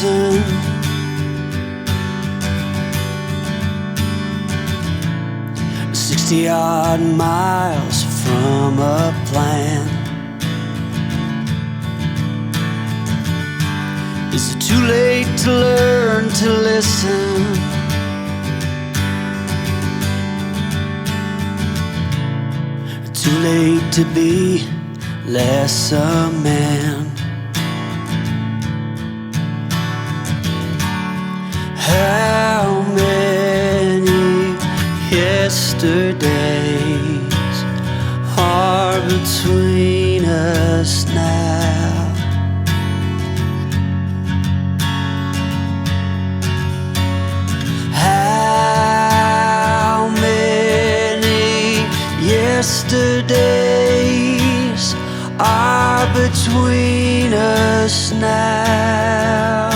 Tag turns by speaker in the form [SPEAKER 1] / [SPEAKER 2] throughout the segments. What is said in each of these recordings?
[SPEAKER 1] Dixon. 60-odd miles from a plan. Is it too late to learn to listen? Too late to be less a man. How many yesterdays are between us now? How many yesterdays are between us now?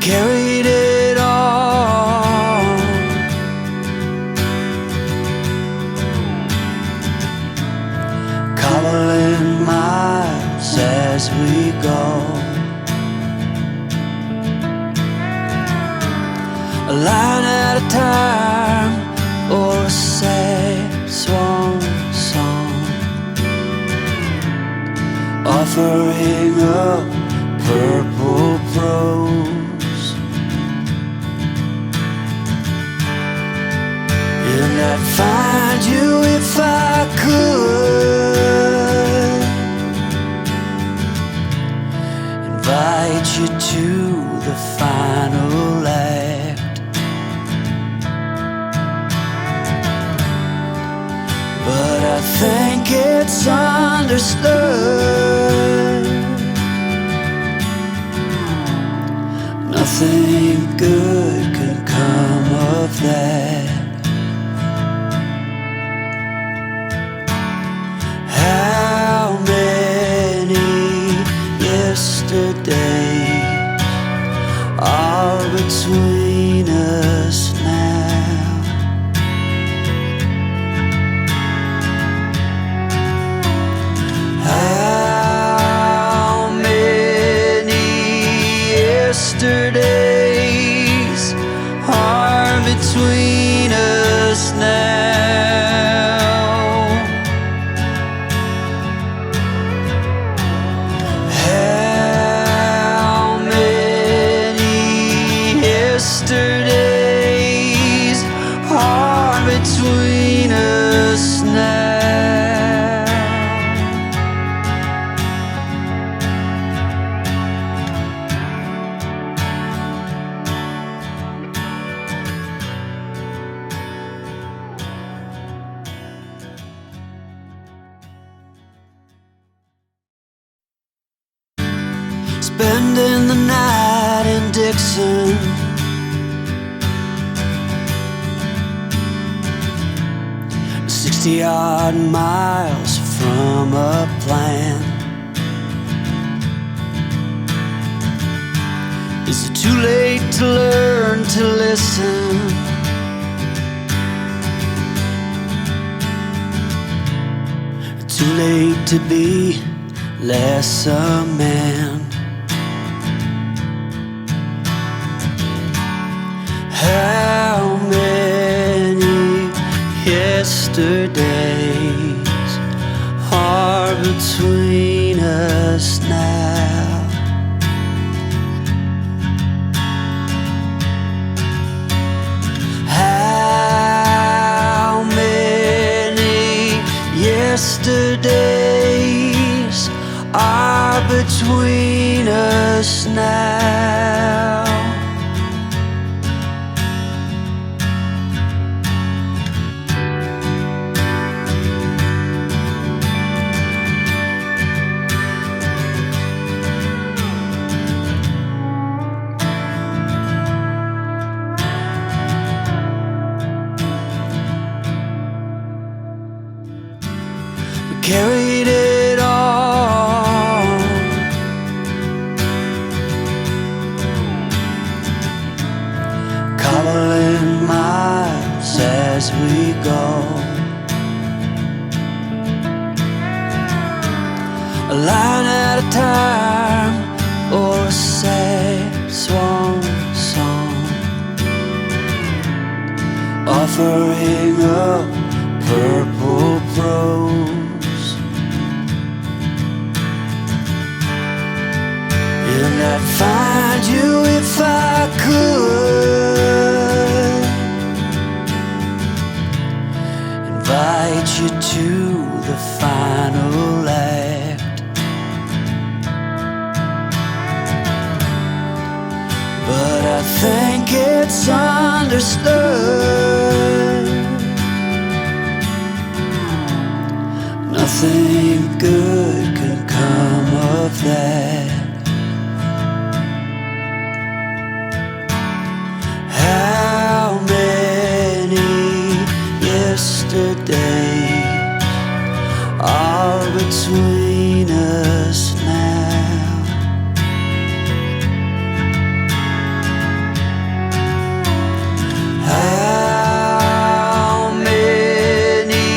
[SPEAKER 1] Carried it on, cobbling miles as we go, a line at a time, or a sad swan song, offering up purple prose. And I'd find you if I could, invite you to the final act. But I think it's understood nothing good can come of that. How many yesterdays are between us now? How many yesterdays are between us now? Yesterdays are between us now. Spending the night in Dixon, 60-odd miles from a plan. Is it too late to learn to listen? Too late to be less a man. How many yesterdays are between us now? How many yesterdays are between us now? as we go. A line at a time, or a sad swan song, offering up purple prose. And I'd find you if I could, invite you to the final act. But I think it's understood nothing good can come of that. How many yesterdays are between us now? How many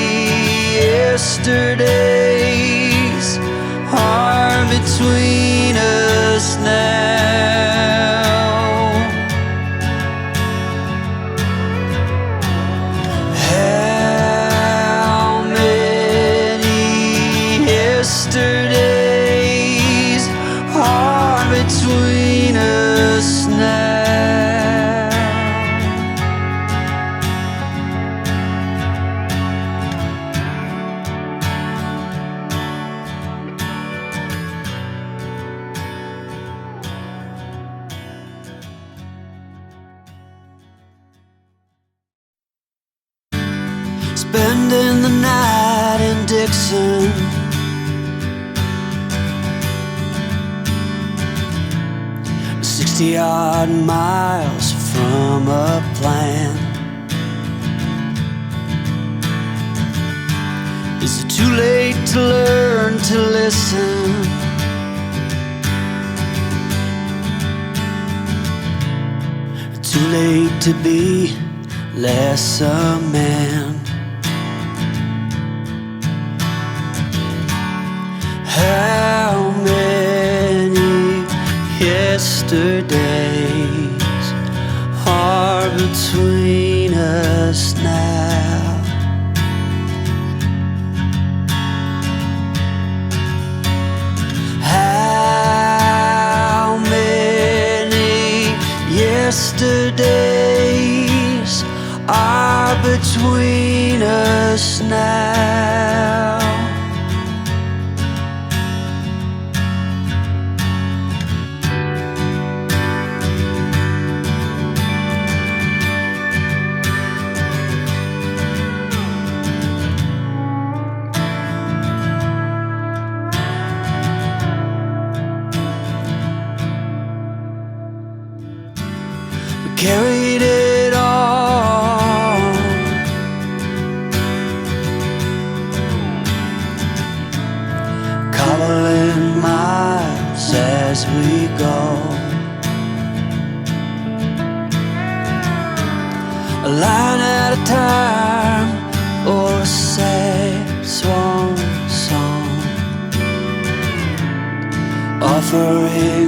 [SPEAKER 1] yesterdays are between us now? How many yesterdays are between us now? Spending the night in Dixon, 60-odd miles from a plan. Is it too late to learn to listen? Too late to be less a man? How many yesterdays are between us now? How many yesterdays are between us now? Carried it on, cobbling miles as we go. A line at a time, or a sad swan song, offering